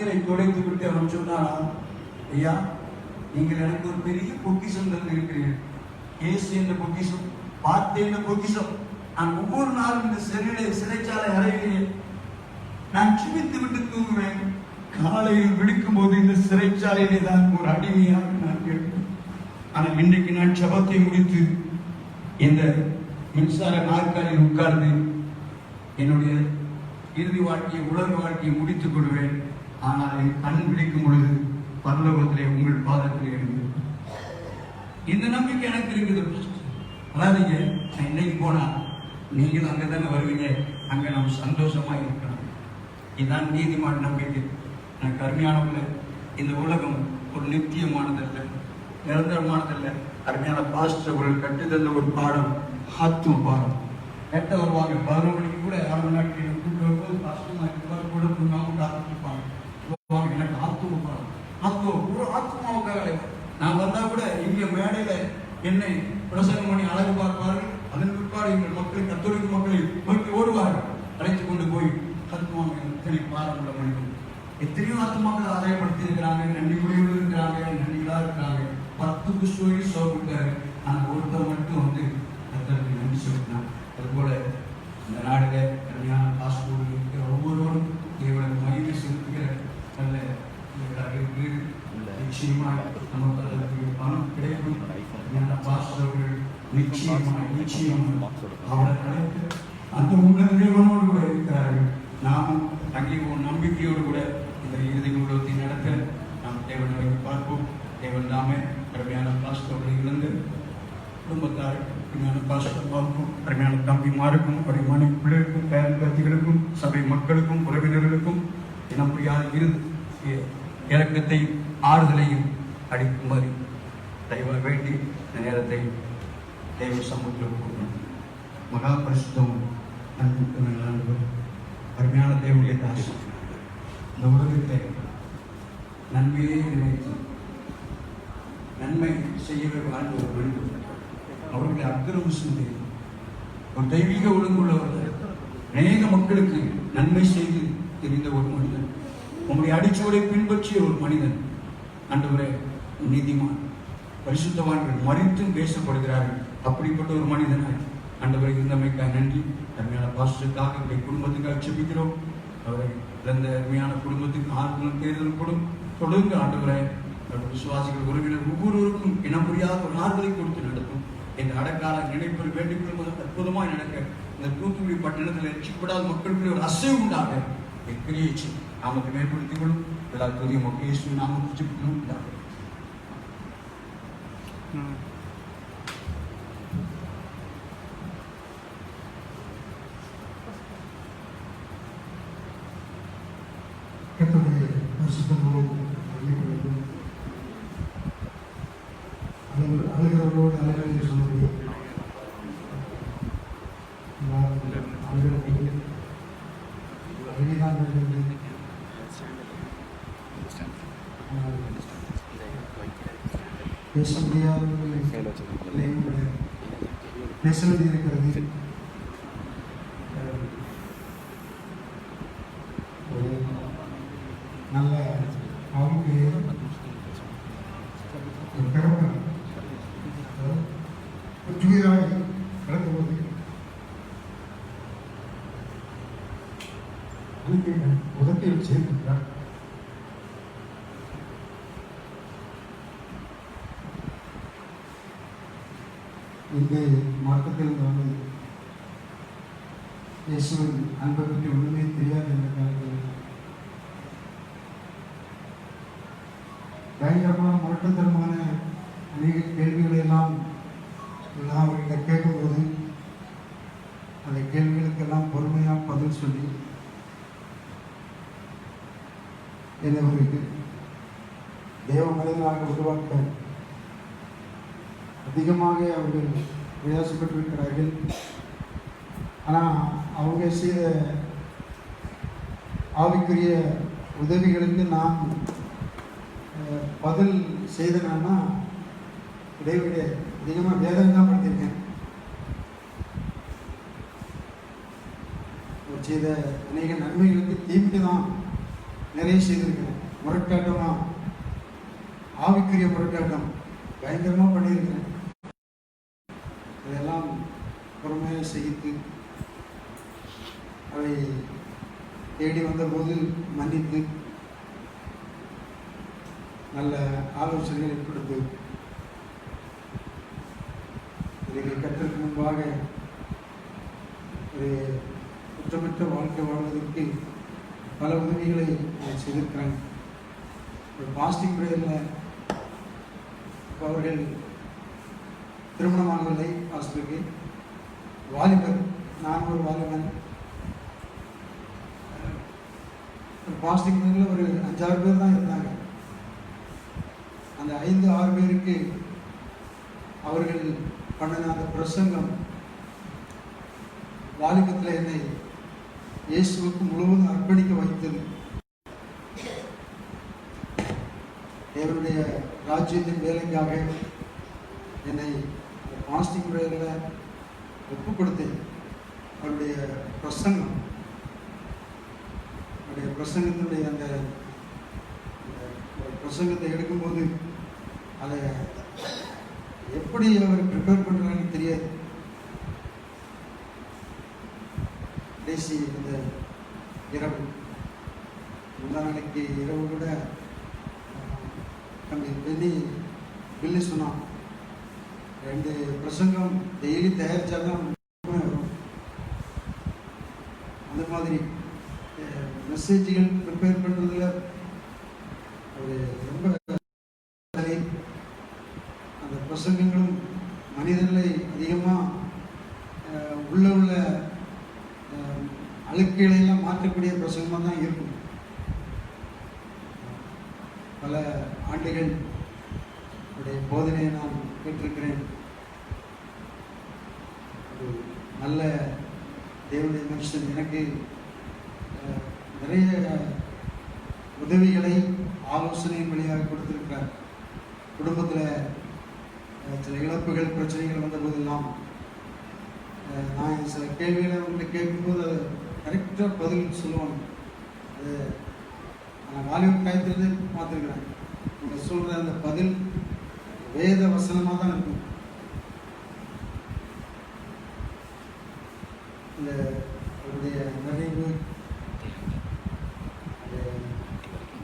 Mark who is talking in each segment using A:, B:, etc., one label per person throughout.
A: கண்ணீரை துடைத்து விட்டு அவன் சொன்னானா, ஐயா நீங்கள் எனக்கு ஒரு பெரிய பொக்கிஷம் தந்து இருக்கிறீர்கள். இயேசு என்ற பொக்கிஷம், வார்த்தை என்ற பொக்கிஷம். நான் ஒவ்வொரு நாளும் இந்த சிறைச்சாலை அறையிலே நான் ஜெபித்து விட்டு தூங்குவேன். காலையில் விழிக்கும் போது இந்த சிறைச்சாலையிலே தான் ஒரு அடிமையாக நான் கேட்பேன். ஆனால் இன்றைக்கு நான் ஜெபத்தை முடித்து இந்த மின்சார நாற்காலில் உட்கார்ந்து என்னுடைய இறுதி வாழ்க்கையை, உலக வாழ்க்கையை முடித்துக் கொள்வேன். ஆனால் என் கண் விழிக்கும் பொழுது பரலோகத்திலே உங்கள் பாதத்திலே இருந்து இந்த நம்பிக்கை எனக்கு இருக்குது. அதாவது நான் இன்னைக்கு போனா நீங்கள் அங்கதானே வருவீங்க, அங்க நம்ம சந்தோஷமா இருக்கணும். இதுதான் நீதிமான நம்பிக்கை. எனக்கு அருமையானவங்கள, இந்த உலகம் ஒரு நித்தியமானதல்ல, நிரந்தரமானதல்ல. அருமையான பாஸ்டர் அவர்கள் கட்டுதல்ல ஒரு பாடம், ஆத்தும பாடம். எட்ட வருவாங்க 11 மணிக்கு கூட 6 மணி நேரத்தில் கூட்டு வரும்போது கஷ்டமா கூட காத்துருப்பாங்க. எனக்கு ஆத்தும பாடம், ஒரு ஆத்மாவுக்காக நான் வந்தா கூட இங்க மேடையில என்னை பிரசங்கம் பண்ணி அழகு பார்ப்பார்கள். அதன் பிற்பாடு எங்கள் மக்களை, கத்தோலிக்க மக்களை நோக்கி ஓடுவார்கள். அழைத்து கொண்டு போய் ஆத்மாவை பாராட்ட முடியும். எத்தனையோ ஆத்மாக்கள் ஆதாயப்படுத்தி இருக்கிறாங்க, நன்றி முடிவு இருக்கிறாங்க, நன்றிகளா இருக்கிறாங்க. 10 புஷ்படி சோப்பிட்டாரு. ஆனால் ஒருத்தர் மட்டும் வந்து கத்தருக்கு நன்றி சொல்லினார். அதுபோல இந்த நாடுல கல்யாண பாஸ்போர்ட் இருக்கிற ஒவ்வொருவரும் தேவனுக்கு மகிமை செலுத்துகிற நல்ல நிச்சயமாக நமக்கு அதற்கு பணம் கிடைக்கும். பாஸ்டர்கள் நிச்சயமாக அவரை அழைத்து அந்த உன்னத தேவனோடு கூட இருக்கிறார்கள். நாமும் அங்கே ஒரு நம்பிக்கையோடு கூட இந்த இறுதி ஊழத்தை நடத்த நாம் தேவனை வைத்து பார்ப்போம். தேவன் நாமே அருமையான பாஸ்டர்களை இழந்து குடும்பத்தார் அருமையான பாஸ்டர்மாருக்கும், அருமையான தம்பிமாருக்கும், அவருடைய மனைவி பிள்ளைகளுக்கும், பேரன் பேத்திகளுக்கும், சபை மக்களுக்கும், உறவினர்களுக்கும் இனம் புரியாத இறக்கத்தை ஆறுதலையும் அளிக்குமாறு தெய்வ வேண்டி இந்த நேரத்தை தெய்வ சமூகத்தில் மகா பரிசுத்தம் நன்மை அருமையான தேவனுடைய தாசி இந்த உலகத்தை நன்மையே நினைத்து நன்மை செய்யவே வாழ்ந்து ஒரு வேண்டும். அவர்களை அக்கிரமம் செய்து ஒரு தெய்வீக ஒழுங்குள்ளவர்கள், அநேக மக்களுக்கு நன்மை செய்து தெரிந்த ஒரு மனிதன், உங்களுடைய அடிச்சுவடை பின்பற்றிய ஒரு மனிதன். ஆண்டவரே, நீதிமான் பரிசுத்தவான்கள் மறித்தும் பேசப்படுகிறார்கள். அப்படிப்பட்ட ஒரு மனிதனாய் ஆண்டவரை இருந்தமைக்காக நன்றி. அருமையான பாஸ்டருக்காக அவருடைய குடும்பத்துக்காக ஜெபிக்கிறோம். அவரை இழந்த அருமையான குடும்பத்துக்கு ஆறுதலும் தேர்தலும் கொடும். தொடர்ந்து ஆண்டவரை விசுவாசிகள், உறவினர் ஒவ்வொருவருக்கும் இனம் புரியாத ஒரு ஆறுதலை கொடுத்து நடத்தும். இந்த அடக்கால நினைப்பது வேண்டிக் கொள்வது அற்புதமாய் நடக்க இந்த தூத்துக்குடி பட்டணத்தில் ரட்சிக்கப்படாத மக்களுக்குள்ளே ஒரு அசைவு உண்டாக கிரியேச்சு நாமத்தை மேற்படுத்திக் கொள்ளும். எல்லா துரிய மொக்கேஸ்வரி நாம ஜெபிக்கணும்.
B: அழுகிறவர்களோடு அழகாக சொல்லுவது பேச முடியாதவர்களை பேச வேண்டியிருக்கிறது. ஒரு நல்ல அவங்க ஒரு பெருமை புத்துயிராய் கிடக்கும்போது உதவியில் சேர்க்கிறார். இந்த மார்க்கத்தில் வந்து இயேசுவின் அன்பை பற்றி ஒன்றுமே தெரியாது என்ற காலத்தில் பயங்கரமான முரட்டுத்தனமான அநேக கேள்விகளை எல்லாம் அவர்கிட்ட கேட்கும்போது அந்த கேள்விகளுக்கெல்லாம் பொறுமையாக பதில் சொல்லி என்னவருக்கு தேவ மனிதனாக உருவாக்க அதிகமாக அவர்கள் பிரயாசப்பட்டிருக்கிறார்கள். ஆனால் அவங்க செய்த ஆவிக்குரிய உதவிகளுக்கு நான் பதில் செய்தேன்னா இடைவெளியை அதிகமாக வேதனை தான் படுத்தியிருக்கேன். செய்த அநேக நன்மைகளுக்கு தீமைக்கு தான் நிறைய செய்திருக்கிறேன். முரட்டாட்டமாக, ஆவிக்குரிய முரட்டாட்டம் பயங்கரமாக பண்ணியிருக்கிறேன். அதெல்லாம் பொறுமையாக சகித்து அதை தேடி வந்தபோது மன்னித்து நல்ல ஆலோசனைகளை கொடுத்து இதை கற்றதுக்கு முன்பாக ஒரு குற்றமற்ற வாழ்க்கை வாழ்வதற்கு பல உதவிகளை நான் செய்திருக்கிறேன். ஒரு பாஸ்டிங் பிரேயரில் அவர்கள் திருமணமாகவில்லை, பாஸ்டருக்கு வாலிபர், நான் ஒரு வாலிபன். பாஸ்டிங் பிரேயரில் ஒரு 5-6 பேர் தான் இருந்தாங்க. அந்த 5-6 பேருக்கு அவர்கள் பண்ணின அந்த பிரசங்கம் வாலிபத்தில் என்னை இயேசுவுக்கு முழுவதும் அர்ப்பணிக்க வைத்தது. தேவனுடைய ராஜ்யத்தின் வேலைக்காக என்னை பாஸ்டிங் பிரேயரில் ஒப்பு கொடுத்தேன். அவருடைய பிரசங்கம், அவருடைய பிரசங்கத்தினுடைய அந்த பிரசங்கத்தை எடுக்கும்போது அதை எப்படி அவர் ப்ரிப்பேர் பண்ணுறாங்கன்னு தெரியாது. கடைசி இந்த இரவு, முந்தா நாளைக்கு இரவு கூட தம்பி பெண்ணி பில்லு சொன்னான், 2 பிரசங்கம் டெய்லி தயாரித்தாதான் வரும். அந்த மாதிரி மெசேஜ்கள் ப்ரிப்பேர் பண்ணுறதுல ஒரு ரொம்ப அந்த பிரசங்கங்களும் மனிதர்களை அதிகமாக உள்ள அழுக்குகளையெல்லாம் மாற்றக்கூடிய பிரசங்கமாக தான் இருக்கும். பல ஆண்டுகள் அவருடைய போதனையை நான் கேட்டிருக்கிறேன். ஒரு நல்ல தேவனுடைய மனுஷன் எனக்கு நிறைய உதவிகளை ஆலோசனையின் வழியாக கொடுத்திருக்கிறார். குடும்பத்தில் சில இழப்புகள், பிரச்சனைகள் வந்த போதெல்லாம் நான் சில கேள்விகளை அவங்கள்ட்ட கேட்கும்போது அதை கரெக்டாக பதில் சொல்லுவாங்க. அது நான் வாலிப காயத்திலிருந்து பார்த்துருக்குறேன். நீங்கள் சொல்கிற அந்த பதில் வேத வசனமாக தான் இருக்கும். இந்த அவருடைய நிறைவு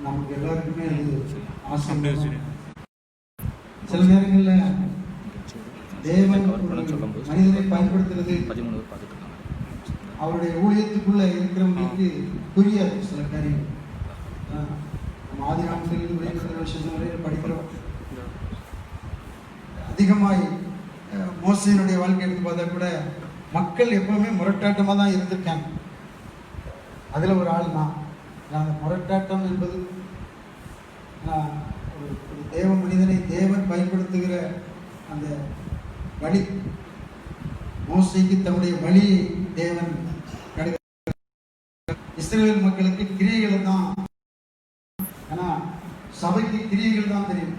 B: நமக்கு எல்லாருக்குமே அது ஆசை. சில நேரங்களில் தேவன் மனிதனை பயன்படுத்துறது அவருடைய ஊழியத்துக்குள்ள இருக்கிறவங்களுக்கு புரியாது. சில காரியங்கள் நம்ம ஆதிகாமத்திலிருந்து வெளிப்படுத்துகிற விஷயத்தினுடைய படிக்கிறோம். அதிகமாய் மோசேயினுடைய வாழ்க்கை எடுத்து பார்த்தா கூட மக்கள் எப்பவுமே முரட்டாட்டமாக தான் இருந்திருக்காங்க. அதில் ஒரு ஆள் தான். அந்த முரட்டாட்டம் என்பது ஒரு தேவ மனிதனை தேவன் பயன்படுத்துகிற அந்த வழி. மோசேக்கு தன்னுடைய வழியை தேவன் இஸ்ரவேல் மக்களுக்கு கிரியைகளை தான், ஆனா சபைக்கு கிரியைகள் தான் தெரியும்.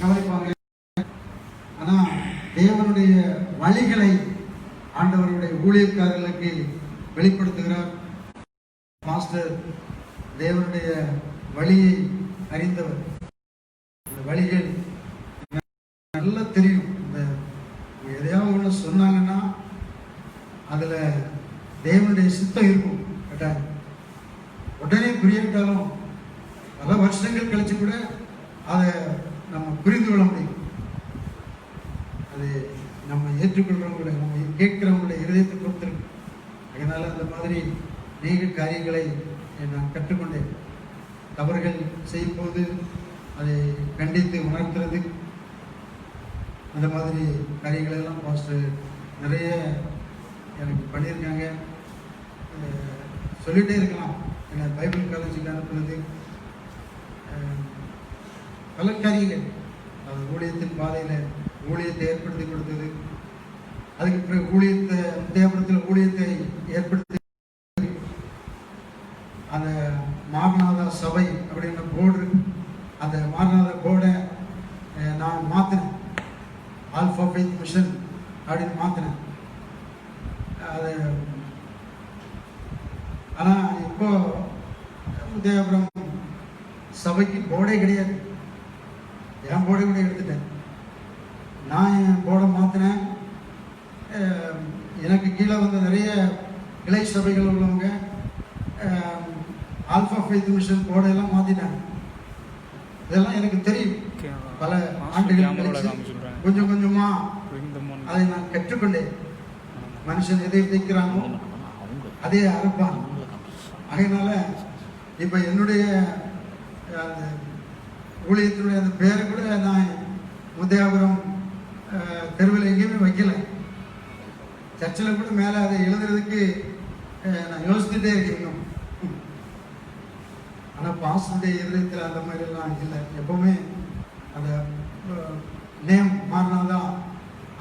B: கவனிப்பாங்க. ஆனா தேவனுடைய வழிகளை ஆண்டவருடைய ஊழியக்காரர்களுக்கு வெளிப்படுத்துகிறார். மாஸ்டர் தேவனுடைய வழியை அறிந்தவர். இந்த வழிகள் நல்லா தெரியும். இந்த எதையாவது ஒன்று சொன்னாங்கன்னா அதுல தேவனுடைய சித்தம் இருக்கும். கேட்டாங்க உடனே புரியாட்டாலும் பல வருஷங்கள் கழிச்சு கூட அதை நம்ம புரிந்து கொள்ள முடியும். அது நம்ம ஏற்றுக்கொள்றவங்களை, நம்ம கேட்கிறவங்களுடைய இருதயத்தை பொறுத்திருக்கு. அதனால அந்த மாதிரி அநேக காரியங்களை நான் கற்றுக்கொண்டேன். தவறுகள் செய்யும்போது அதை கண்டித்து உணர்த்துறது, அந்த மாதிரி காரியங்களெல்லாம் பாஸ்டர் நிறைய எனக்கு பண்ணியிருக்காங்க. சொல்லிகிட்டே இருக்கலாம். என்னை பைபிள் காலேஜுக்கு அனுப்புனது, பல காரியங்கள், ஊழியத்தின் பாதையில் ஊழியத்தை ஏற்படுத்தி கொடுத்தது. அதுக்கு பிறகு ஊழியத்தை தேவபுரத்தில் ஊழியத்தை ஏற்படுத்தி அந்த மாரநாதா சபை அப்படின்ற போர்டு, அந்த மாரநாதா போர்டை நான் மாற்றினேன். ஆல்ஃபா ஃபெய்த் மிஷன் அப்படின்னு மாற்றினேன். அதை ஆனால் இப்போ உதயபுரம் சபைக்கு போர்டே கிடையாது. என் போர்டை கூட எடுத்துட்டேன். நான் என் போர்டை மாற்றினேன். எனக்கு கீழே வந்து நிறைய இளை சபைகள் உள்ளவங்க ஆல்ஃபா ஃபெய்த் மிஷன் போர்டையெல்லாம் மாற்றிட்டாங்க. இதெல்லாம் எனக்கு தெரியும். பல ஆண்டுகள் கழிச்சு கொஞ்சம் கொஞ்சமாக அதை நான் கற்றுக்கொண்டேன். மனுஷன் எதை விதைக்கிறானோ அதே அறுப்பான். அதனால இப்போ என்னுடைய அந்த ஊழியத்தினுடைய அந்த பேரை கூட நான் உதயபுரம் தெருவில் எங்கேயுமே வைக்கல. சர்ச்சில் கூட மேலே அதை எழுதுறதுக்கு நான் யோசிச்சுட்டே இருக்கேன். ஆனால் பாஸ்டருடைய இருதயத்தில் அந்த மாதிரிலாம் இல்லை. எப்பவுமே அந்த நேம் மாறினாதான்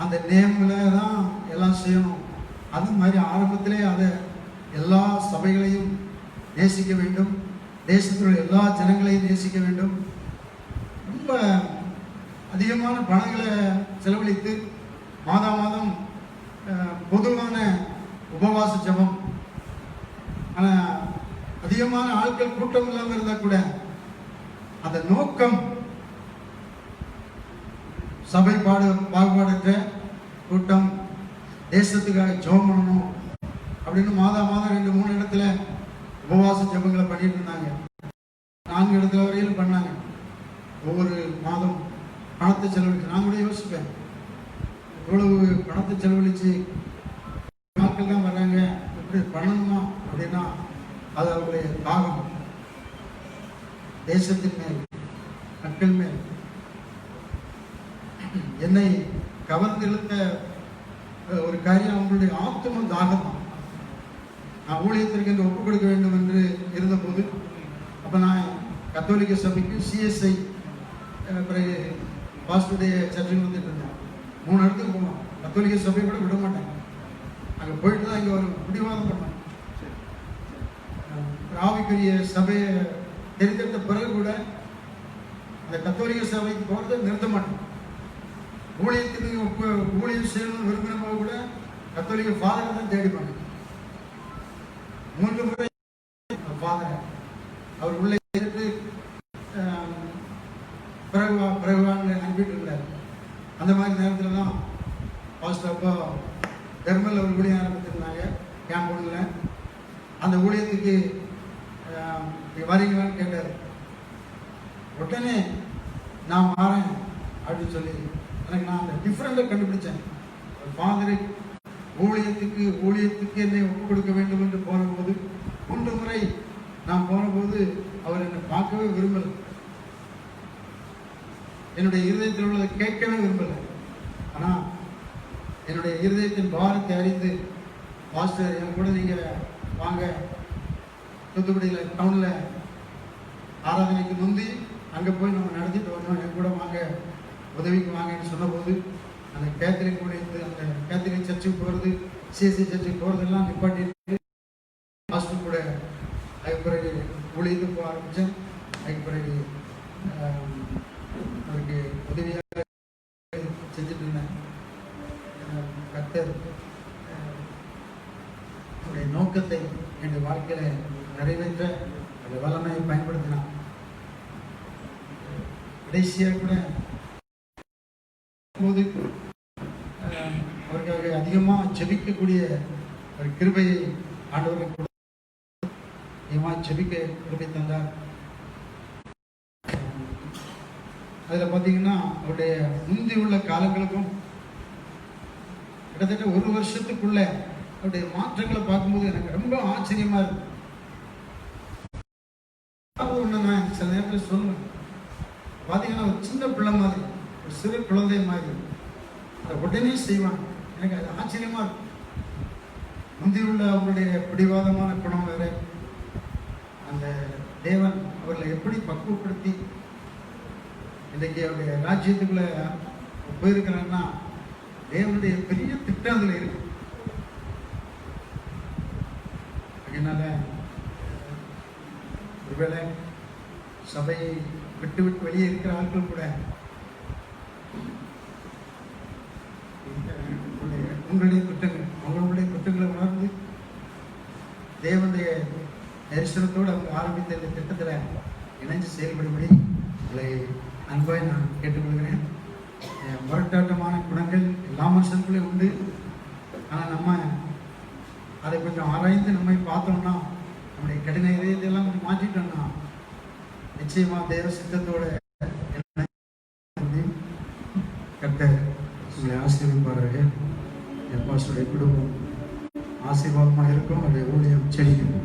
B: அந்த நேமில் தான் எல்லாம் செய்யணும். அது மாதிரி ஆரம்பத்திலே அதை எல்லா சபைகளையும் நேசிக்க வேண்டும், தேசத்தில் உள்ள எல்லா ஜனங்களையும் நேசிக்க வேண்டும். ரொம்ப அதிகமான பணங்களை செலவழித்து மாதம் பொதுவான உபவாச ஜபம், ஆனால் அதிகமான ஆட்கள் கூட்டம் இல்லாமல் இருந்தால் கூட அந்த நோக்கம் சபை பாகுபாடற்ற கூட்டம், தேசத்துக்காக ஜெபம் பண்ணணும் அப்படின்னு மாதம் 2-3 இடத்துல உபவாச ஜபங்களை பண்ணிட்டு இருந்தாங்க. 4 இடத்துல வரையிலும் பண்ணாங்க. ஒவ்வொரு மாதம் பணத்தை செலவழிச்சு நான் கூட யோசிப்பேன், இவ்வளவு பணத்தை செலவழிச்சு நாட்கள் தான் வர்றாங்க, எப்படி பண்ணணுமா அப்படின்னா அது அவருடைய தாகம் தேசத்தின் மேல், மக்கள் மேல். என்னை கவர்ந்து இழுத்த ஒரு காரியம் அவங்களுடைய ஆத்ம தாகம். நான் ஊழியத்திற்கு என்று ஒப்புக் கொடுக்க வேண்டும் என்று இருந்தபோது, அப்போ நான் கத்தோலிக்க சபைக்கு CSI பிறகு பாஸ்டருடைய சர்ச்சுக்கு வந்துட்டு இருந்தேன். 3 இடத்துக்கு போனோம். கத்தோலிக்க சபையை கூட விட மாட்டேன். அங்கே போயிட்டு தான் இங்கே ஒரு பிடிவாதம் பண்ணேன். ஆவிக்குரிய சபையை தெரிந்தெடுத்த பிறகு கூட அந்த கத்தோலிக்க சபைக்கு போகிறத நிறுத்த மாட்டேன். ஊழியத்துக்கு ஊழியம் செய்யணும்னு விரும்பினப்போ கூட கத்தோலிக்க ஃபாதரை தான் தேடி பண்ணேன். 3 முறை ஃபாதர் அவர் உள்ளே இருந்து பிறகுவான்னு அனுப்பிட்டு இருந்தார். அந்த மாதிரி நேரத்தில் தான் பாஸ்டர் அப்போ தர்மலில் ஒரு ஊழியம் ஆரம்பித்திருந்தாங்க கேம்ப் ஒன்றில். அந்த ஊழியத்துக்கு வரீங்களான்னு கேட்டார். உடனே நான் மாறேன் அப்படின்னு சொல்லி எனக்கு நான் அந்த டிஃப்ரெண்ட்டை கண்டுபிடிச்சேன். ஃபாதரை ஊழியத்துக்கு என்னை ஒப்புக் கொடுக்க வேண்டும் என்று போனபோது 3 முறை நான் போனபோது அவர் என்னை பார்க்கவே விரும்பலை. என்னுடைய இருதயத்தில் உள்ளதை கேட்கவே விரும்பலை. ஆனால் என்னுடைய இருதயத்தின் பாரத்தை அறிந்து, பாஸ்டர் என் கூட நீங்கள் வாங்க, தூத்துக்குடியில் டவுனில் ஆராதனைக்கு முந்தி அங்கே போய் நம்ம நடத்திட்டு வரணும், என் கூட வாங்க, உதவிக்கு வாங்கன்னு சொன்னபோது அந்த கேத்தலிக் ஊழியத்து, அந்த கேத்தலிக் சர்ச்சுக்கு போகிறது, CSI சர்ச்சுக்கு போகிறதெல்லாம் நிப்பாட்டிட்டு பாஸ்டர் கூட அதுக்கு பிறகு ஊழியத்துக்கு போக ஆரம்பித்தேன். அதுக்கு பிறகு அவருக்கு உதவியாக செஞ்சுட்டு இருந்தேன். கர்த்தர் அவருடைய நோக்கத்தை என் வாழ்க்கையில் நிறைவேற்ற அந்த வல்லமையை பயன்படுத்தினான். கடைசியாக கூட போது அவருக்காக அதிகமாக ஜெபிக்கக்கூடிய ஒரு கிருபையை ஆண்டவருக்கு அதிகமாக ஜெபிக்க கிருபை தந்தார். அதில் பார்த்தீங்கன்னா அவருடைய முந்தி உள்ள காலங்களுக்கும் கிட்டத்தட்ட 1 வருஷத்துக்குள்ள அவருடைய மாற்றங்களை பார்க்கும்போது எனக்கு ரொம்ப ஆச்சரியமா இருக்கு. ஒன்று நான் சில நேரத்தில் சொல்லுவேன், பார்த்தீங்கன்னா ஒரு சின்ன பிள்ளை மாதிரி, ஒரு சிறு குழந்தை மாதிரி அதை உடனே செய்வாங்க. எனக்கு அது ஆச்சரியமா இருக்கும். முந்தி உள்ள அவருடைய பிடிவாதமான குணம் வேற, அந்த தேவன் அவர்களை எப்படி பக்குவப்படுத்தி இன்றைக்கு அவருடைய ராஜ்யத்துக்குள்ள போயிருக்கிறாங்கன்னா தேவனுடைய பெரிய திட்டம் அதில் இருக்கு. அதனால ஒருவேளை சபையை விட்டு வெளியே இருக்கிற ஆட்கள் கூட உங்களுடைய குற்றங்கள், அவங்களுடைய குற்றங்களை உணர்ந்து தேவனுடைய தரிசனத்தோடு அவங்க ஆரம்பித்த இந்த திட்டத்தில் இணைஞ்சு செயல்படும்படி உங்களை அன்பாய் நான் கேட்டுக்கொள்கிறேன். முரட்டாட்டமான குணங்கள் எல்லா மனுஷனுக்குள்ளே உண்டு. ஆனால் நம்ம அதை கொஞ்சம் ஆராய்ந்து நம்மை பார்த்தோம்னா, நம்முடைய கடின இதயத்தையெல்லாம் கொஞ்சம் மாற்றிட்டோம்னா நிச்சயமாக தேவ சித்தத்தோட கர்த்தர் உங்களை ஆசீர்வதிப்பார்கள். என் பாஸ்டருடைய குடும்பம் ஆசீர்வாதமாக இருக்கும். அவருடைய ஊழியம் செழிக்கும்.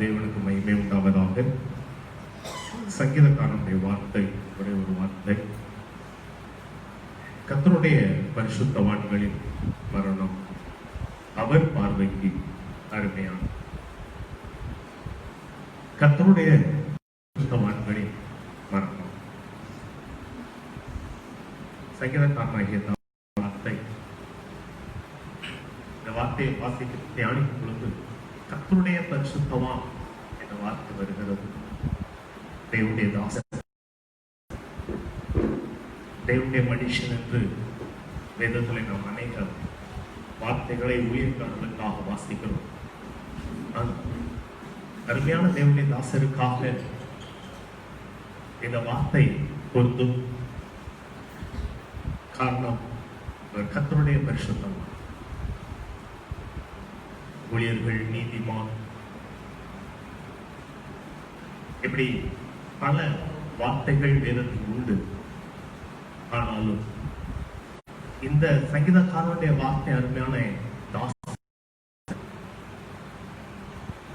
C: தேவனுக்கு மகிமை உண்டாவதாக. சங்கீதக்காரனுடைய வார்த்தை, ஒரே ஒரு வார்த்தை, கர்த்தருடைய பரிசுத்தவான்களின் மரணம் அவர் பார்வைக்கு அருமையான. கர்த்தருடைய பரிசுத்தவான்களின் மரணம். சங்கீதக்காரனாகிய வார்த்தை, இந்த வார்த்தையை வாசிக்க தியானிக்கும் பொழுது கர்த்தருடைய பரிசுத்தவான் என்ற வார்த்தை வருகிறது. தேவனுடைய தாசன், தேவனுடைய மனுஷன் என்று வேதத்தில் நாம் அநேக வார்த்தைகளை ஊழியக்காரர்களுக்காக வாசிக்கிறோம். அருமையான தேவனுடைய தாசருக்காக இந்த வார்த்தை பொருந்தும். காரணம், அவர் கர்த்தருடைய பரிசுத்தவான். ஊழியர்கள், நீதிமான், இப்படி பல வார்த்தைகள் வேதத்தில் உண்டு. ஆனாலும் இந்த சங்கீதக்காரனுடைய வார்த்தை அருமையான தாஸ்.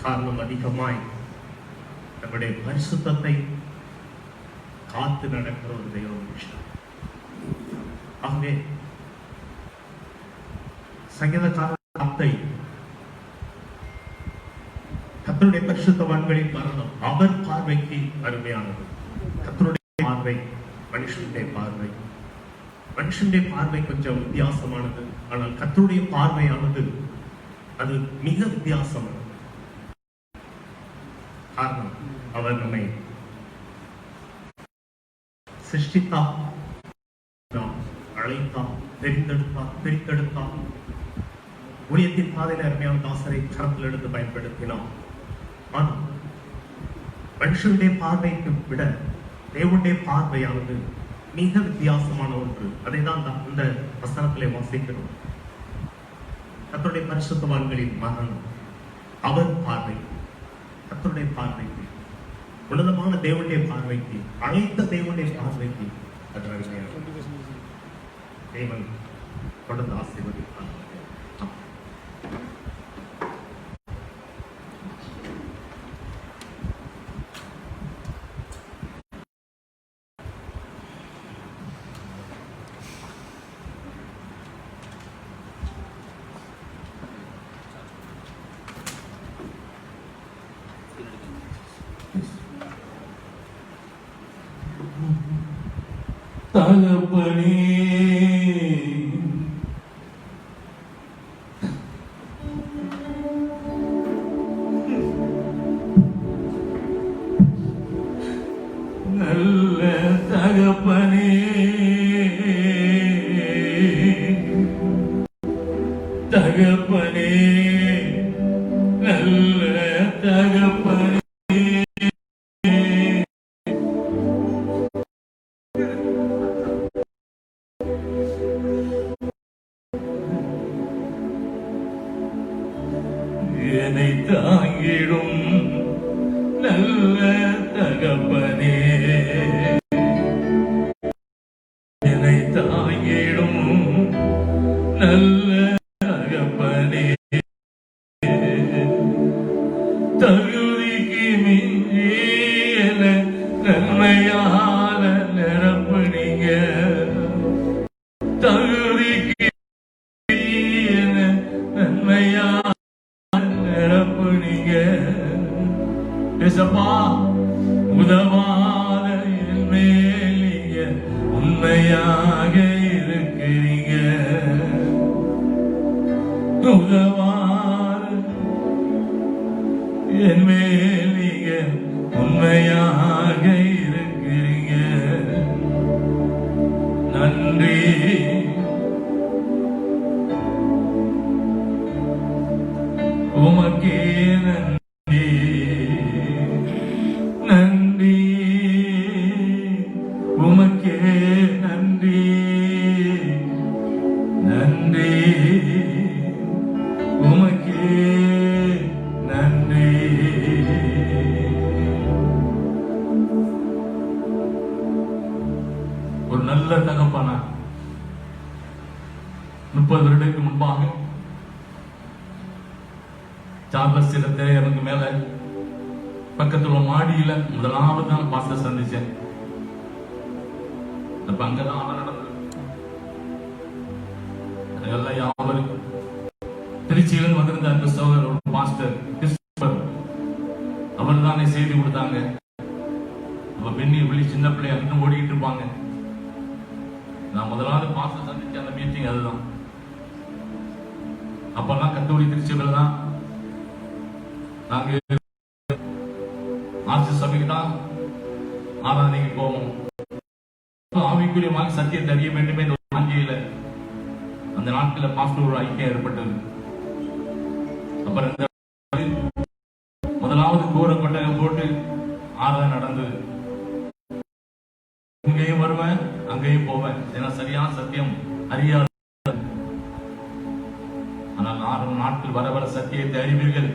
C: காரணம், அதிகமாய் நம்முடைய பரிசுத்தத்தை காத்து நடக்கிற ஒரு தெய்வ மனுஷன். ஆகவே சங்கீதக்காரன் வார்த்தை, கர்த்தருடைய பரிசுத்தவான்களின் மரணம் அவர் பார்வைக்கு அருமையானது. கர்த்தருடைய பார்வை, மனுஷனுடைய பார்வை, மனுஷனுடைய பார்வை கொஞ்சம் வித்தியாசமானது. ஆனால் கர்த்தருடைய பார்வையானது அது மிக வித்தியாசமானது. காரணம், அவர் நம்மை சிருஷ்டித்தார், நாம் அழைத்தார், தெரிந்தெடுத்தார், பிரித்தெடுத்தார். ஊழியத்தின் பாதையில் அருமையான தாசரை கரத்தில் எடுத்து பயன்படுத்தினோம். ஆனால் மனுஷனுடைய பார்வைக்கு விட தேவனுடைய பார்வையானது மிக வித்தியாசமான ஒன்று. அதை தான் இந்த வசனத்திலே வாசிக்கிறோம். கர்த்தருடைய பரிசுத்தவான்களின் மரணம் அவர் பார்வை, கர்த்தருடைய பார்வைக்கு, உன்னதமான தேவனுடைய பார்வைக்கு, அழைத்த தேவனுடைய பார்வைக்கு அது அருமையான. தேவன் தொடர்ந்து ஆசீர்வதிப்பார்.
D: தகப்பனே, நல்ல தகப்பனே, தகப்பனே, நல்ல தகப்பனே, என்னை தாங்கிடும் நல்ல தகப்பனே, என்னை தாங்கிடும் நல்ல தகப்பனே, தகுதிக்கு மீறிய நன்மையால நிரப்புனீங்க, தகுதிக்கு மீறிய நன்மையால நிரப்புனீங்க. ஏசப்பா, உதவாத என் மேல் நீங்க உண்மையாக இருக்கிறீங்க, உதவாத என் மேல் நீங்க உண்மையாக இருக்கிறீங்க. நன்றி, உமக்கே நன்றி, நன்றி, உமக்கே நன்றி, நன்றி, உமக்கே நன்றி. ஒரு நல்ல தகப்பனா 30 வருடத்துக்கு முன்பாக சார்லஸ் திரையரங்கு மேல பக்கத்துல மாடியில முதலாவது நான் பாஸ்டர் சந்திச்சேன். அப்ப அங்கதான் அவன் நடந்தது. அதெல்லாம் யாவரும் திருச்சியிலிருந்து வந்திருந்த அந்த சகோதரர் ஒரு பாஸ்டர் கிறிஸ்தவர், அவர் தானே செய்தி கொடுத்தாங்க. அப்ப பெண்ணி விழி சின்ன பிள்ளை அன்று ஓடிக்கிட்டு இருப்பாங்க. நான் முதலாவது பாஸ்டர் சந்திச்ச அந்த மீட்டிங் அதுதான். அப்பெல்லாம் கத்தோலி திருச்சிகள் தான் நாங்க ஆட்சி சபைக்கு தான் ஆராதனைக்கு போவோம். ஆவிக்குரியமாக சத்தியத்தை அறிய வேண்டும் என்ற ஒரு வாஞ்சியில அந்த நாட்களில் பாஸ்டர் ஒரு ஐக்கியம் ஏற்பட்டது. அப்புறம் முதலாவது கூரை கொட்டகை போட்டு ஆராதனை நடந்தது. இங்கேயும் வருவேன், அங்கேயும் போவேன். ஏன்னா சரியான சத்தியம் அறியாது. ஆனால் 6 நாட்கள் வர வர சத்தியத்தை அறிவீர்கள்,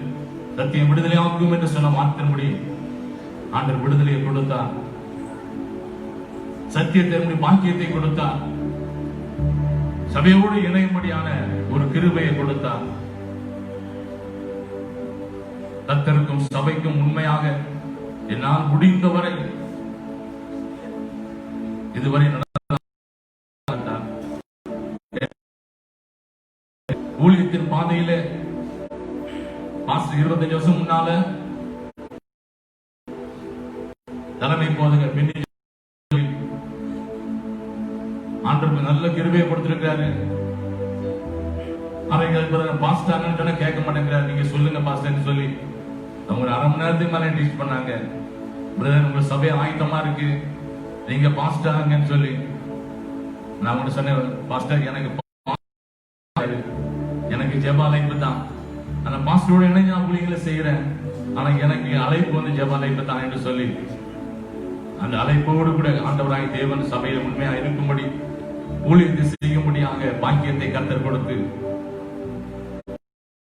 D: சத்தியம் விடுதலையாக்கும் என்று சொன்ன வார்த்தையின்படி ஆண்டவர் விடுதலையை கொடுத்தார், சத்தியத்தை பாக்கியத்தை கொடுத்தார், சபையோடு இணையும்படியான ஒரு கிருபையை கொடுத்தார். கர்த்தருக்கும் சபைக்கும் உண்மையாக என்னால் முடிந்தவரை இதுவரை நடந்தார். ஊழியத்தின் பாதையில 25 வருஷம் முன்னால தலைமை போதகர் ஆண்டவருக்கு நல்ல கிருபையை கொடுத்திருக்கிறாரு. அவங்க பாஸ்டர் கேட்க மாட்டேங்கிறாரு. நீங்க சொல்லுங்க பாஸ்டர் சொல்லி அவங்க 1/2 மணி நேரத்துக்கு மேல டீச் பண்ணாங்க. பிரதர், உங்க சபை ஆயத்தமா இருக்கு, நீங்க பாஸ்டர்ங்கன்னு சொல்லி. நான் உங்க சொன்னேன், பாஸ்டர் எனக்கு ஜெபாலைப்பு தான், அந்த பாஸ்டரோட இணைஞ்சு நான் ஊழியங்களை செய்யறேன், ஆனா எனக்கு அழைப்பு வந்து ஜெபாலைப்பு தான் என்று சொல்லி அந்த அழைப்போடு கூட ஆண்டவராய் தேவன் சபையில் உண்மையா இருக்கும்படி ஊழியத்தை செய்யும்படியாக பாக்கியத்தை கர்த்தர் கொடுத்து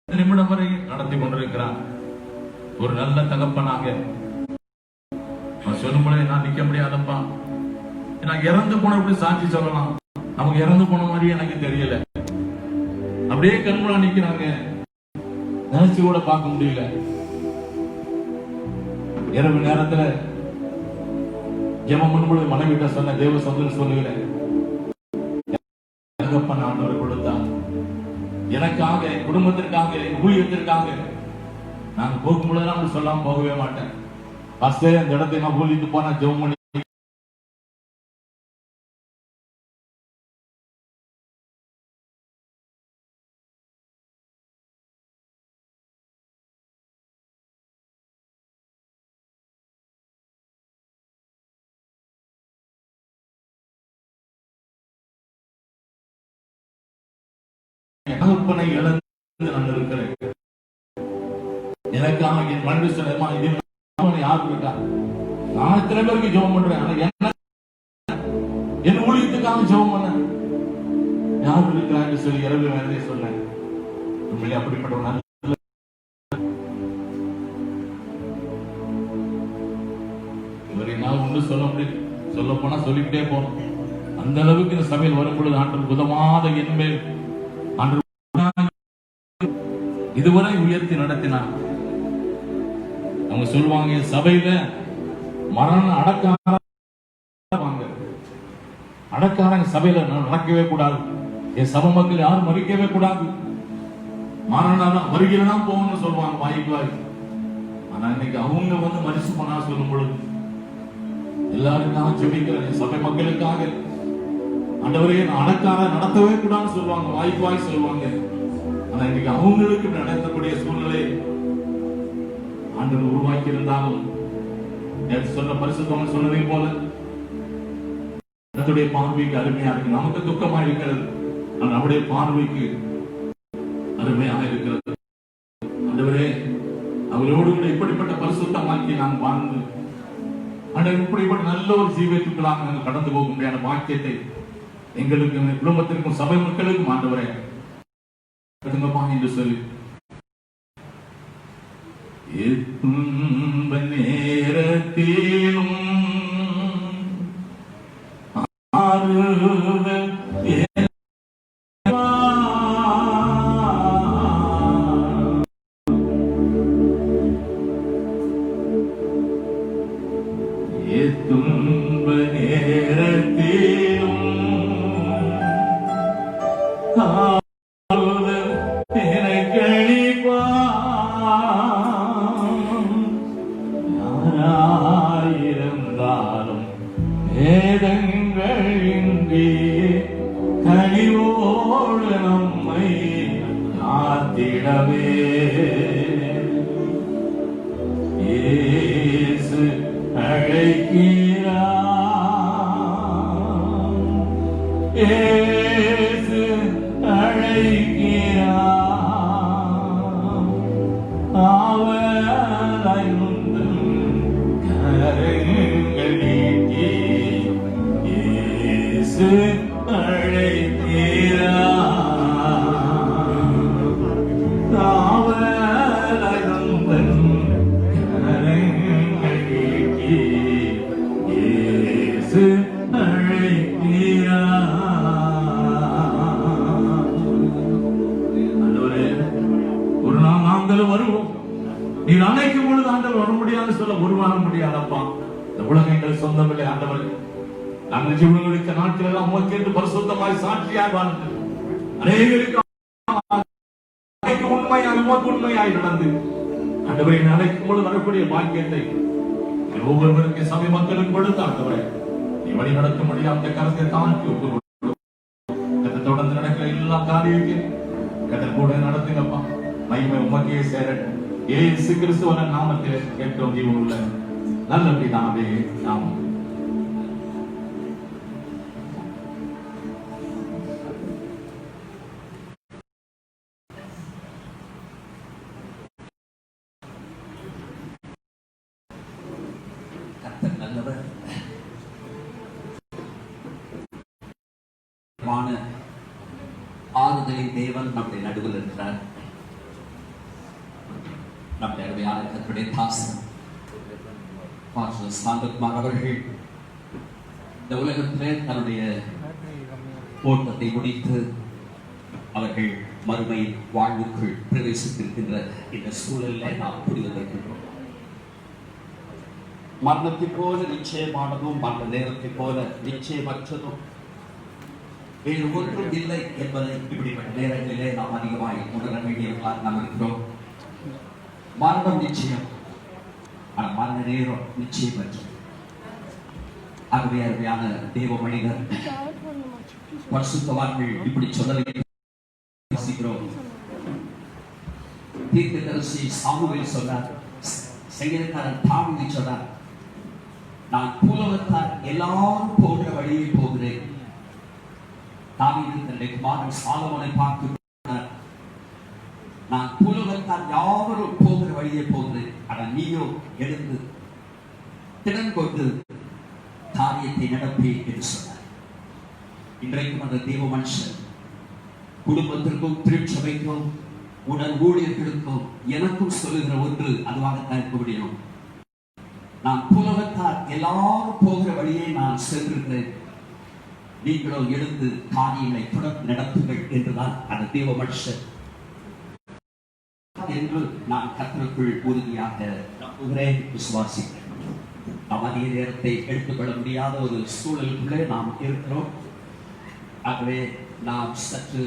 D: நிமிடம் வரை நடத்தி கொண்டிருக்கிறார். ஒரு நல்ல தகப்பனாக சொல்லும்போது நான் நிக்க முடியாதப்பா, நான் இறந்து போன எப்படி சாட்சி சொல்லலாம், அவங்க இறந்து போன மாதிரி எனக்கு தெரியல. அப்படியே கண்முழா நிக்கிறாங்க, நினைச்சு கூட பார்க்க முடியல. இரவு நேரத்துல ஜெபம் பண்ணும்போது மனைவிட்ட சொன்ன தேவ சந்தோஷம் சொல்லுகிறேன், ஆண்டவர் கொடுத்தார் எனக்காக, என் குடும்பத்திற்காக, என் ஊழியத்திற்காக. நான் போகும்போது நான் சொல்லாம போகவே மாட்டேன். ஃபர்ஸ்டே அந்த இடத்தை நான் ஊழிட்டு போனா ஜெபம் பண்ணி தகப்பனை இழந்து நான் இருக்கிறேன். எனக்காக என் மனைவி சொன்னா யாரு இருக்கா, நான் இத்தனை பேருக்கு ஜெபம் பண்றேன், ஆனா என்ன என் ஊழியத்துக்காக ஜெபம் பண்ண யாரு இருக்கிறான்னு சொல்லி இரவு வேலையை சொன்னேன். உண்மையிலே அப்படிப்பட்ட ஒரு நல்ல என்னால ஒன்றும் சொல்ல முடியும். சொல்ல போனா சொல்லிக்கிட்டே போனோம். அந்த அளவுக்கு இந்த சபையில் வரும் பொழுது ஆண்டவர் உதவாத என்மேல் ஆண்டவர் இதுவரை உயர்த்தி நடத்தினார். அவங்க சொல்லுவாங்க, சபையில மரணம் அடக்காரங்க சபையில நடக்கவே கூடாது. என் சபை மக்கள் யாரும் மறிக்கவே கூடாது. மரணம் வருகிறதான் போகணும்னு சொல்லுவாங்க வாய்க்கு வாய். ஆனா இன்னைக்கு அவங்க வந்து மரிச்சு போனா சொல்லும் பொழுது எல்லாருக்காக ஜெபிக்கிறேன். என் சபை மக்களுக்காக ஆண்டவரே நான் அடக்கார நடத்தவே கூடாதுன்னு சொல்லுவாங்க, வாய்க்கு வாய் சொல்லுவாங்க. ஆனா இன்னைக்கு அவங்களுக்கு நடத்தக்கூடிய சூழ்நிலை ஆண்டவர் உருவாக்கி இருந்தாலும் சொன்ன பரிசுத்தவன் சொன்னதை போல அதனுடைய பார்வைக்கு அருமையா இருக்கு. நமக்கு துக்கமா இருக்கிறது, ஆனால் அவருடைய பார்வைக்கு அருமையாக இருக்கிறது. ஆண்டவரே அவரோடு கூட இப்படிப்பட்ட பரிசுத்தமாக்கி நாங்கள் வாழ்ந்து ஆண்டவர் இப்படிப்பட்ட நல்ல ஒரு ஜீவியத்துக்களாக நாங்கள் கடந்து போக முடியாத பாக்கியத்தை எங்களுக்கும் குடும்பத்திற்கும் சபை மக்களுக்கும் ஆண்டவரே என்று சொல்லி துன்ப நேரத்திலும் துன்ப நேரத்திலும் யாராயிருந்தாலும் வேதங்களின்றி கனிவோடு நம்மை காத்திடவே இயேசு அழைக்கிறார். இயேசு அழைக்கிறார். அவரை கரங்கள் நீட்டி இயேசு அழைக்கிறார். அவரை கரங்கள் நீட்டி இயேசு அழைக்கிறார். ஆண்டவரே ஒரு நாள் நாங்களும் வருவோம். நீர் அணைக்கும் பொழுது ஆண்டவர் வர முடியாது சொல்ல ஒரு வார முடியாதப்பா. இந்த உலகம் எங்கள் சொந்தமில்லை ஆண்டவர். நாங்கள் ஜீவனுக்கு நாட்கள் எல்லாம் உமக்கு என்று பரிசுத்தமாய் சாட்சியாய் வாழ்ந்து அநேகருக்கு உண்மையாய் உமக்கு உண்மையாய் நடந்து ஆண்டவரை அணைக்கும் பொழுது வரக்கூடிய பாக்கியத்தை ஒவ்வொருவருக்கு சபை மக்களுக்கு கொடுத்து ஆண்டவரை நீ வழி நடக்க முடியாத கருத்தை தாழ்த்தி தொடர்ந்து நடக்கிற எல்லா காரியத்தையும் கூட நடத்துங்கப்பா. மகிமை உமக்கே சேரட்டும். இயேசு கிறிஸ்துவின் நாமத்தில் கேட்கிறோம் ஜீவனுள்ள நல்ல பிதாவே ஆமென்.
E: கர்த்தர் நல்லவர். ஆறுதலின் தேவன் நம்முடைய நடுவில் இருக்கிறார். நம்முடைய அருமையான கர்த்தருடைய தாசன் சாந்தகுமார் அவர்கள் இந்த உலகத்திலே தன்னுடைய ஓட்டத்தை முடித்து அவர்கள் மறுமை வாழ்வுக்குள் பிரவேசித்திருக்கின்ற இந்த சூழலில் நாம் கூடி வந்திருக்கின்றோம். மரணத்தை போல நிச்சயமானதும் மரண நேரத்தை போல நிச்சயமற்றதும் வேறு ஒன்றும் இல்லை என்பதை இப்படிப்பட்ட நேரங்களிலே நாம் அதிகமாக உணர வேண்டியவர்களாக நாம் இருக்கிறோம். மரணம் நிச்சயம், ஆனால் மரண நேரம் நிச்சயமற்றது. ஆகவே அருமையான தேவ மனிதர் பரிசுத்தவான்கள் இப்படி சொல்லலை வாசிக்கிறோம். தீர்க்கதரிசி சாமுவேல் சொன்னார், சங்கீதக்காரன் தாவீது சொன்னார், நான் பூலோகத்தார் எல்லாரும் போகிற வழியை போகிறேன். தாவீது தன்னுடைய குமாரன் சாலமோனை பார்த்து நான் பூலோகத்தார் யாவரும் போகிற வழியே போகிறேன், ஆனால் நீயோ எழுந்து திறன் கொண்டு காரியத்தை நடப்பி என்று சொன்னார். இன்றைக்கும் அந்த தேவ மனுஷன் குடும்பத்திற்கும் திருச்சபைக்கும் உடன் ஊழியர்களுக்கும் எனக்கும் சொல்லுகிற ஒன்று அதுவாகத்தான் இருக்க முடியும். நான் பூலோகத்தார் எல்லாரும் போகிற வழியே நான் சென்றிருக்கிறேன், நீங்களோ எழுந்து காரியங்களை தொடர்ந்து நடத்துங்கள் என்றுதான் அந்த தேவ மனுஷன் என்று நான் கர்த்தருக்குள் உறுதியாக நம்புகிறேன், விசுவாசிக்கிறேன். நாம் அதிக நேரத்தை எடுத்துக்கொள்ள முடியாத ஒரு சூழலுக்குள்ளே நாம் இருக்கிறோம். ஆகவே நாம் சற்று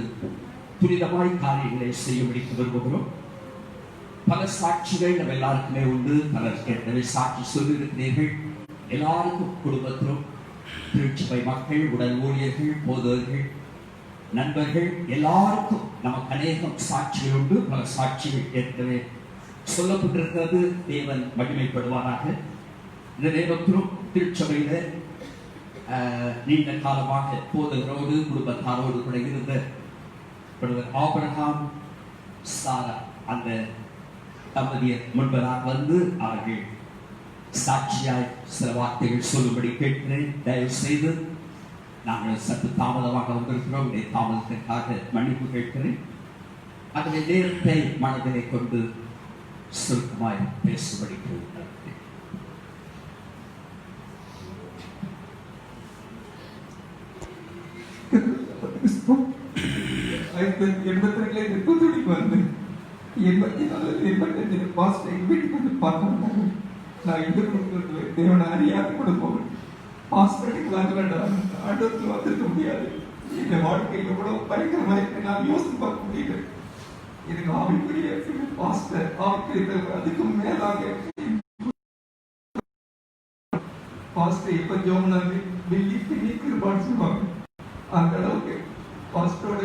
E: துரிதமாய் காரியங்களை செய்ய முடித்து விரும்புகிறோம். பல சாட்சிகள் நம்ம எல்லாருக்குமே உண்டு. பலர் ஏற்கனவே சாட்சி சொல்லியிருக்கிறீர்கள். எல்லாருக்கும் குடும்பத்திலும் திருச்சபை மக்கள், உடல் ஊழியர்கள், போதகர்கள், நண்பர்கள் எல்லாருக்கும் நமக்கு அநேகம் சாட்சிகள் உண்டு. பல சாட்சிகள் ஏற்கனவே சொல்லப்பட்டிருக்கிறது. தேவன் மகிமைப்படுவாராக. இந்த நேரத்திலும் திருச்சபையில நீண்ட காலமாக போதகரோடு குடும்பத்தாரோடு கூட இருந்த ஆபிரகாம், சாரா அந்த தம்பதியர் முன்பதாக வந்து அவர்கள் சாட்சியாய் சில வார்த்தைகள் சொல்லும்படி கேட்கிறேன். தயவு செய்து நாங்கள் சற்று தாமதமாக வந்திருக்கிறோம். தாமதத்திற்காக மன்னிப்பு கேட்கிறேன். அதனை நேரத்தை மனதிலே கொண்டு சுருக்கமாய் பேசும்படி கேட்கிறேன்.
F: 1982 தூத்துக்குடிக்கு வந்து 84 பாஸ்ட் எங்கள் வீட்டுக்கு வந்து பார்த்தாங்க. நான் இந்த குடும்பத்தில் தேவனை அறியாத குடும்பம். பாஸ்டருக்கு வரலாம் ஆண்டோருக்கு வந்திருக்க முடியாது. இந்த வாழ்க்கை எவ்வளவு பயங்கரமாக இருக்கு நான் யோசித்து பார்க்க முடியல. எனக்கு ஆவிக்குரிய பாஸ்டர் ஆவிக்குரிய அதுக்கும் மேலாக பாஸ்டர் எப்ப ஜோம்னாங்க வெள்ளி பின்னிக்கு பாட்டு சொல்லுவாங்க. அந்த அளவுக்கு பாஸ்டரோட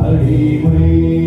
G: அடிமை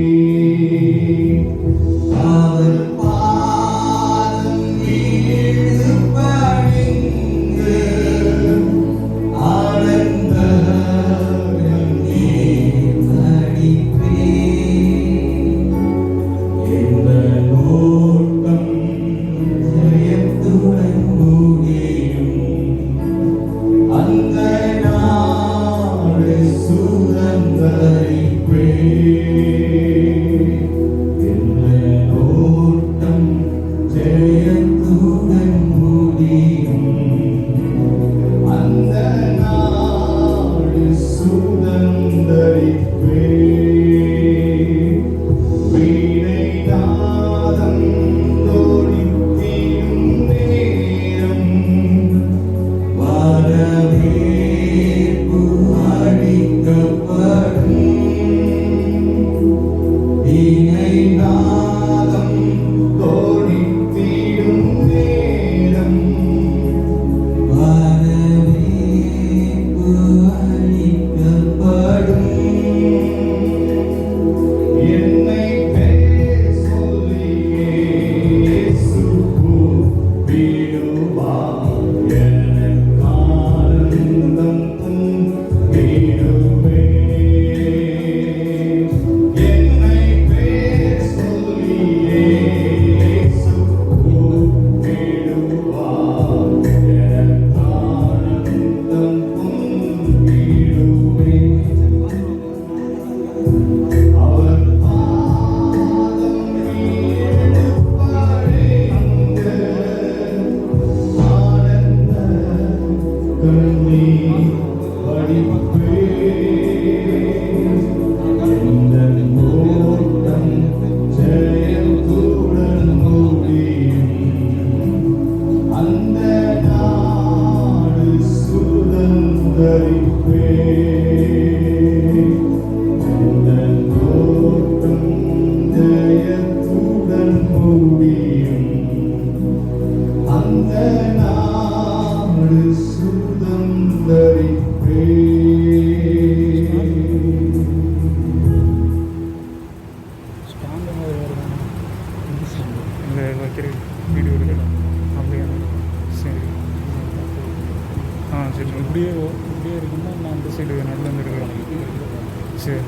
G: சரி